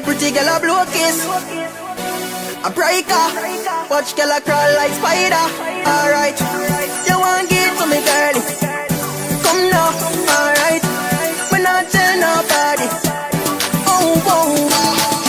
the pretty girl a blow kiss. A breaker, watch girl a crawl like spider. Alright, you want get to me, girlie? Come now, alright. Me not tell nobody. Oh, oh,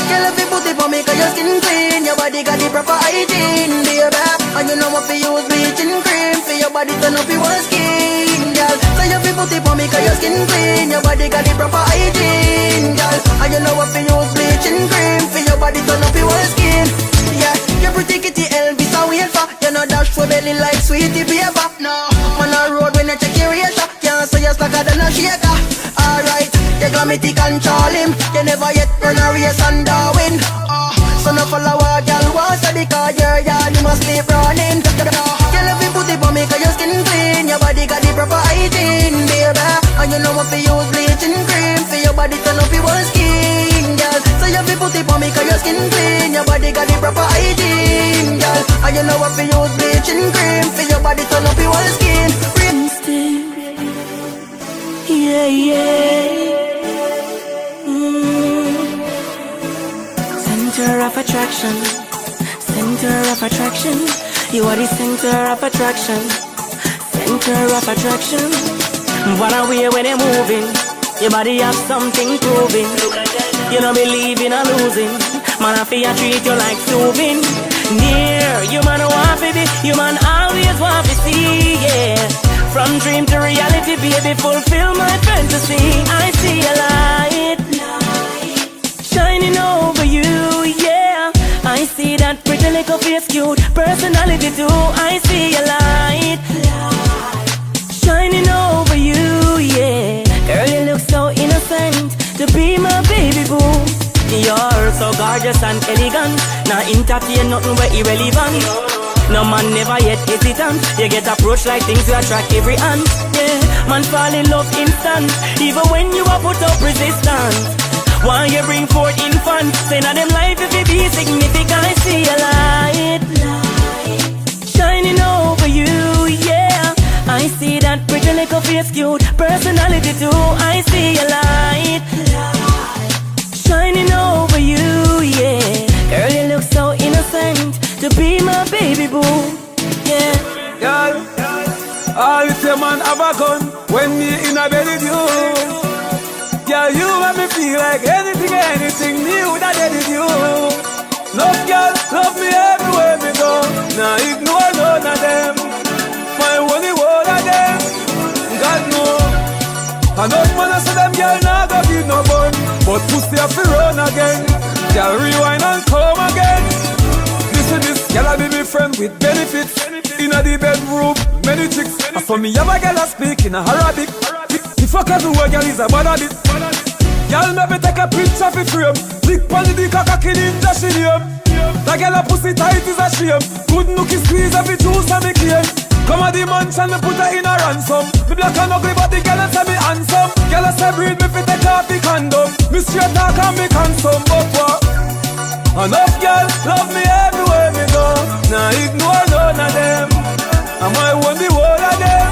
girl, if you put it for me, cause your skin clean, your body got the proper hygiene, baby. And you know what fi use bleaching cream for your body turn up your skin, girl. So you fi put it for me, cause your skin clean, your body got the proper hygiene, girl. And you know what fi use bleaching cream for your body turn up your skin. Yeah, you're pretty kitty Elvis a wait for. You know dash for belly like sweetie baby. No, on a road when you check your razor, can't say you're slacker than a shaker. Alright, you got me to control him. You never yet run a race and win. So no follow a girl once because you're young, you must sleep running. Girl, if you put it on me cause your skin clean, your body got the proper hygiene, baby. And you know what fi use bleaching cream for your body turn up your skin, girl. So you fi put it on me cause your skin clean, your body got the proper hygiene, girl. And you know what fi use bleaching cream for your body turn up your skin. Yeah, yeah. Center of attraction, center of attraction. You are the center of attraction, center of attraction. What a way when you're moving, your body have something proving. You don't believe in a losing, man I feel treat you like soothing. Near, you man want to be, you man always want to see, yeah. From dream to reality, baby, fulfill my fantasy. I see a light shining over you, yeah. I see that pretty little face, cute personality too. I see a light shining over you, yeah. Girl, you look so innocent to be my baby boo. You're so gorgeous and elegant, not entertain nothing but irrelevant. No man never yet hesitant. You get approached like things you attract every hand. Yeah, man fall in love instant, even when you are put up resistance. Why you bring forth infant? Say now them life if it be significant. I see a light shining over you, yeah. I see that pretty little face, cute personality too. I see a light shining over you, yeah. Girl, you look so innocent to be my baby boo, yeah. Girl, all this your man have a gun when me in a bed with you. Girl, you make me feel like anything new that I did you. Love girl, love me everywhere me go. Now ignore none of them. My only word of them, God know. Enough man I say them girl nah go give no bun, but pussy have to run again. Girl rewind and come again. Listen this, girl I be me friend with benefits. Inna the bedroom, many chicks. I saw me have a girl a speak in a Arabic. The fuck everywhere girl is a bad habit. Girl maybe take a picture for frame. Lick pon the dick a cocky ninja she name. That girl a pussy tight is a shame. Good nookie squeeze every juice and me claim. Come a the mansion me put her in a ransom. Me black and ugly but the girl a say me handsome. Girl a say breed me fi take off the condom. Me straight talk and me handsome but what? Enough girl love me everywhere me go. Nah ignore none of them. And my only word of them.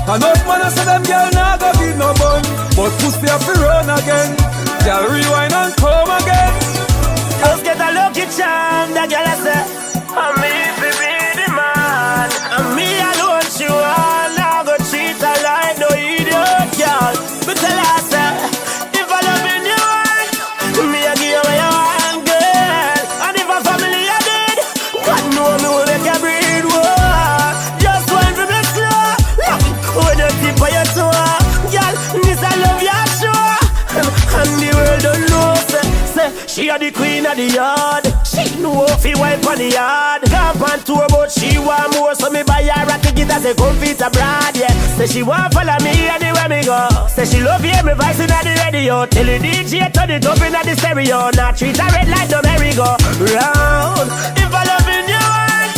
Enough man I say them girl nah go give no bun, but pussy have to run again. Girl rewind and come again. Just get a lucky charm, that girl I say I'm me fi be the man, and me alone she want. Now go treat her like no idiot girl. But tell her I say if I love you want, me I give you what you want, girl. And if a family you did, God know me will make you breathe. Whoa. Just one for me slow. When you tip on your toe, girl, this I love you sure. And the world don't know, say she are the queen of the yard. She know if he wipe on the yard. Camp on tour but she want more, so me buy her a ticket as a comfort abroad, yeah. Say she want follow me anywhere me go. Say she love hear me voice inna the radio. Tell the DJ turn it up inna the stereo. Now treat her red like the merry-go-round. If I love you want,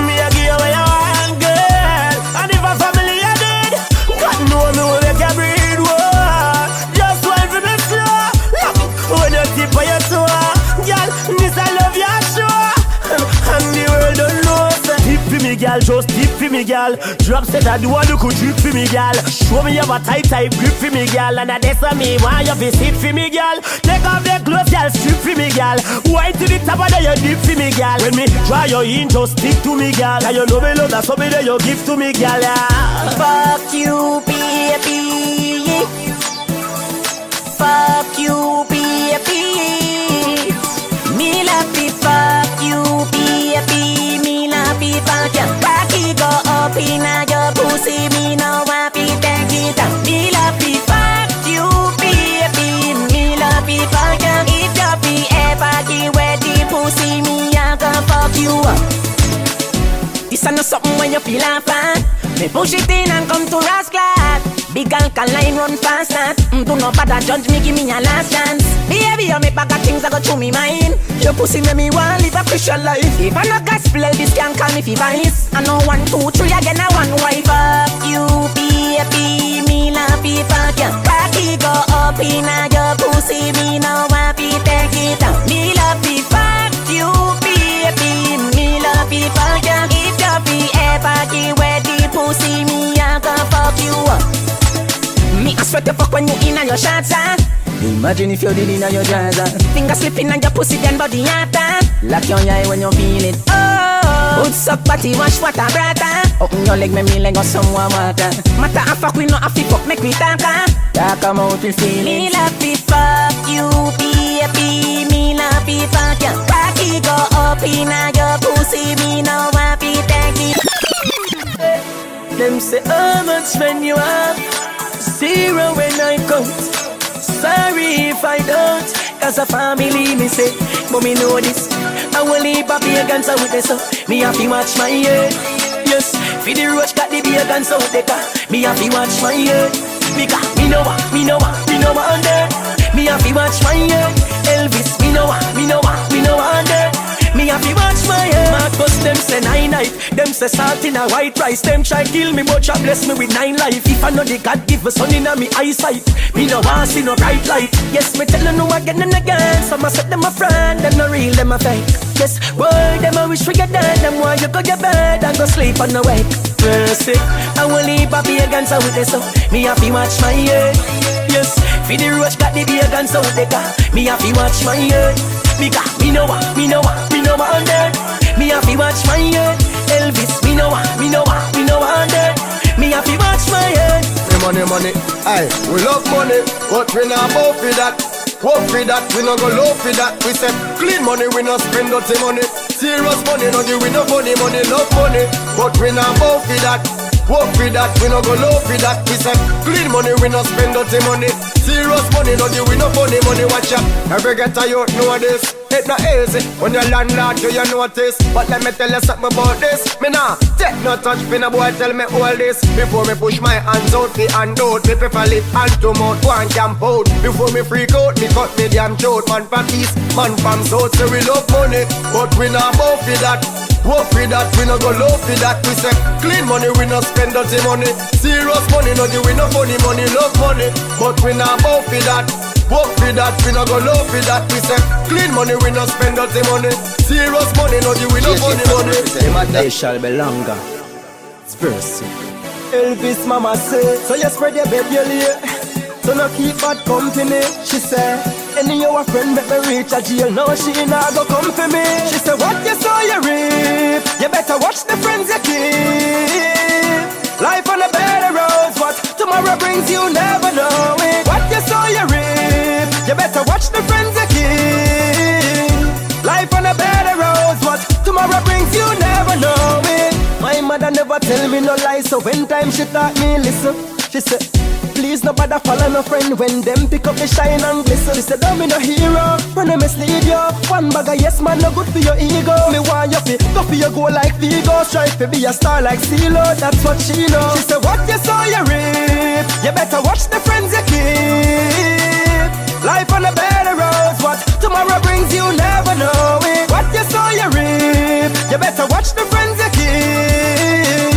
me I give you what you want, girl. And if a family you did, God know me will make you breathe. Whoa. Just one for me slow. When you tip on your toe, girl, this I love you sure. And the world don't know. Tip for me, girl, just tip for me, me, gal. Drop set a do a look drip for me, gal. Show me have a tight grip for me, gal. And that's a me why you visit for me, gal. Take off the clothes, gal, strip for me, gal. Wine to the top of the you dip for me, gal. When me draw your in, just stick to me, gal. And you know me love that something that you give to me, gal. Fuck you, baby. Fuck you, baby. Me love it, fuck you, baby. Me love it, fuck you. Rocky go up in your pussy, me no happy, take it down. Me love it, fuck you, baby. Me love it, fuck you. If you be ever give away the pussy, me I gonna fuck you up. This ain't something when you feel fat. Me push it in and come to Rasclad. Big alkaline run fast that. Do not bother judge me, give me a last chance. Baby, you make bag of things that go through me mind. Your pussy make me want live a Christian life. If I not gospel, this can call me for vice. I know 1, 2, 3 again, I one wife. Fuck you, baby, me love you, fuck you. Cocky go up in your pussy, me no happy, take it down. Me love you, fuck you, baby, me love you, fuck you. If you be ever give away the pussy, me I gonna fuck you up. Me I sweat the fuck when you in on your shots, huh? Imagine if you did in on your drawers, huh? Finger slipping on your pussy, then body hotter. Lock your eye when you feel it. Oh, hood suck party, wash water, brother. Open your leg, me leg or some warm water. Matter of fact, we know if we fuck, make we talk, huh? Talk about we feel it. Me love it, fuck you, baby. Me love it, fuck you. Rocky go up in your pussy, me no happy, take it. Them say how much when you have 0 when I count. Sorry if I don't, cause a family me say. But me know this, I will leave a pagans out there, so me have to watch my head. Yes, for the roach got the pagans out there, me have to watch my head. Because me know what on there. Me have to watch my head. Elvis, me know what on there. Me have to watch my head. Marcus, them say 9 life. Them say salt in a white rice. Them try kill me, but you bless me with 9 life. If I know the God give a sun in a me eyesight, me no want see no bright light. Yes, me tell you again and again. Some a say them a friend, them no real, them a fake. Yes, boy, them a wish we get dead. Them want you go get bed and go sleep on the wake. Mercy, I will leave a pagans out there, so me have to watch my head. Yes, for the roach got the pagans out there, me have to watch my head. Because me know what on there. Me have to watch my head. Elvis, me know what on there. Me have to watch my head. Money, aye, we love money, but we not both for that. Work for that, we no go low for that. We say clean money, we no spend dirty money. Serious money, no give we no funny money, love money, but we not both for that. Work for that, we no go low for that. We say clean money, we no spend dirty money. Serious money, no give we no funny money. Watch out, every getter you know this. It's not easy when your landlord do you notice. But let me tell you something about this. Me nah take no touch pin a boy tell me all this. Before me push my hands out the hand out. Me prefer lip hand to mouth one camp out. Before me freak out me cut me damn throat. Man from east, man from south. Say we love money, but we not both for that. Work for that, we no go low for that. We say clean money, we no spend dirty money. Serious money, no give we no funny money. Love money, but we not both for that. Work for that, we no go low for that. We say clean money, we no spend dirty money. Serious money, no give we no funny money. They shall be longer. It's Versi. Elvis mama say, so you spread your bed you lay. So no keep bad company. She say, any your friend make me reach a jail. No, she not go come for me. She say, what you saw you reap. You better watch the friends you keep. Life on a better road. What tomorrow brings you never know it. What you saw you reap. You better watch the friends you keep. Life on a better road. What tomorrow brings you never know it. My mother never tell me no lies, so when time she taught me listen. She said, please no bother follow no friend when them pick up the shine and glisten. She said, don't be no hero, run and mislead you. One bag of yes man, no good for your ego. Me want you fi go for your goal like Vigo. Strive to be a star like CeeLo, that's what she know. She said, what you saw you reap. You better watch the friends you keep. Life on a better road. What tomorrow brings you never know it. What you saw you reap. You better watch the friends you keep.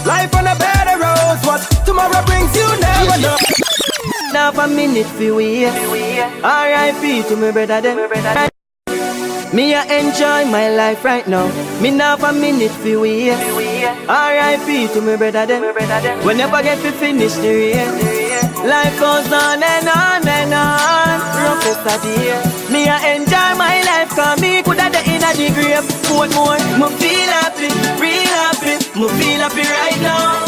Life on a better road. What tomorrow brings you never know. Now for a minute fi we R.I.P. to me brother them. Me a enjoy my life right now. Me now for a minute fi we R.I.P. to my brother them. We never get to finish the race. Life goes on and on and on. Roughest of the year. Me I enjoy my life, cause me coulda the inner the grave. What more? Me feel happy, real happy. Me feel happy right now.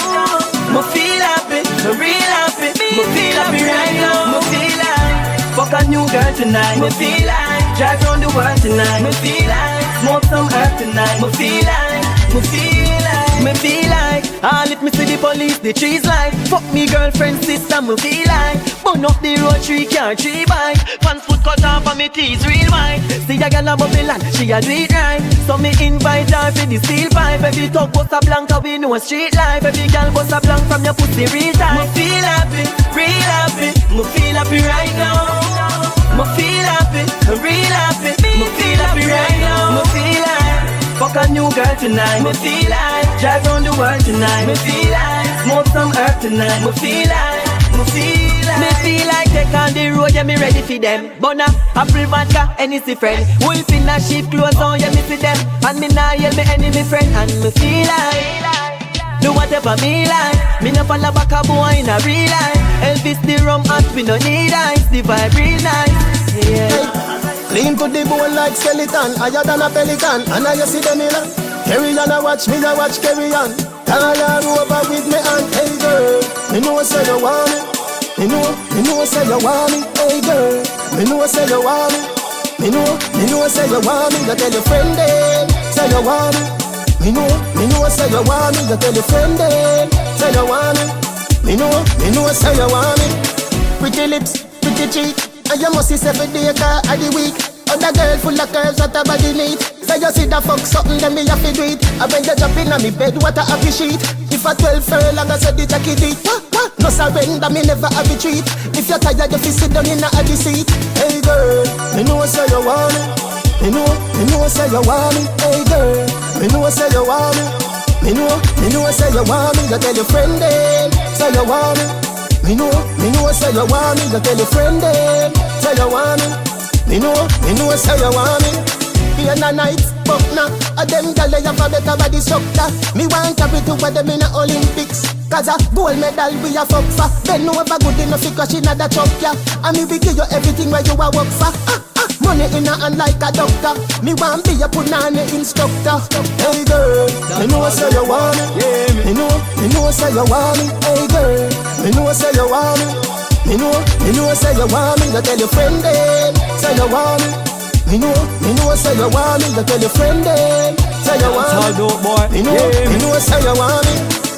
Me feel happy, real happy. Me feel happy right now. Me feel like fuck a new girl tonight. Me feel like drive round the world tonight. Me feel like smoke some herb tonight. Me feel like, me feel like, me feel like all it me see the police, the trees like fuck me girlfriend, sister, me feel like burn up the road, tree car, tree bike. Pants foot cut off and me teeth real white. See a gal a bubble and she a do it right. So me invite her for the steel pipe. Every talk bust a blanca, we know street life. Every gal bust a blank from your pussy real time. Me feel happy, real happy. Me feel happy right now. Me feel happy, real happy. Me feel happy right now. Me feel like fuck a new girl tonight. Me feel like drive round the world tonight. Me feel like smoke some herb tonight. Me feel like, me feel like, me feel like take on the road, yeah me ready for them. Bona, apple vodka, Hennessy friend. Wolf in a sheep clothes on, yeah me see them. And me nah yell me enemy friend. And me feel like do whatever me like. Me no follow back a boy in a real life. Elvis the rum hot, we no need ice. The vibe real nice, yeah. Lean to the bone like skeleton, higher than a pelican. And I see them in a carry on, I watch me, I watch carry on. Call her over with me and hey girl, me know say you want me. Me know say you want me, hey girl. Me know say you want me. Me know say you want me. You tell your friend them, say you want me. Me know say you want me. You tell your friend them, say you want me. Me know say you want me. Pretty lips, pretty cheek. And you must see 7 days of the week. Other girl full of curves that her body neat. So you see the fuck something, then me have to do it. And when you jump in on me bed, what a happy sheet. If a 12 furlong, I said the jacket it. No surrender, me never have a treat. If you're tired, you fi sit down in a happy seat. Hey girl, me know say you want me. Me know say you want me. Hey girl, me know say you want me. Me know say you want me. You tell your friend them, say you want me. Me know say you want me. You tell your friend them, say you want me. Me know say you want me. Day and a night, but now a them gyal they have a better body structure. Me want carry to them in the Olympics. Cause a gold medal we a fuck for. Then no ever good enough to crash in a truck, yeah. And me will give you everything where you a work for. Money in a hand like a doctor. Me want be a punani instructor. Hey girl, me know say you want me. Me know say you want me. Hey girl, me know say you want me. Me know say you want me. You tell your friend them, say you want me. Me know say you want me. You tell your friend them, say you want me. Boy. Me know say you want me.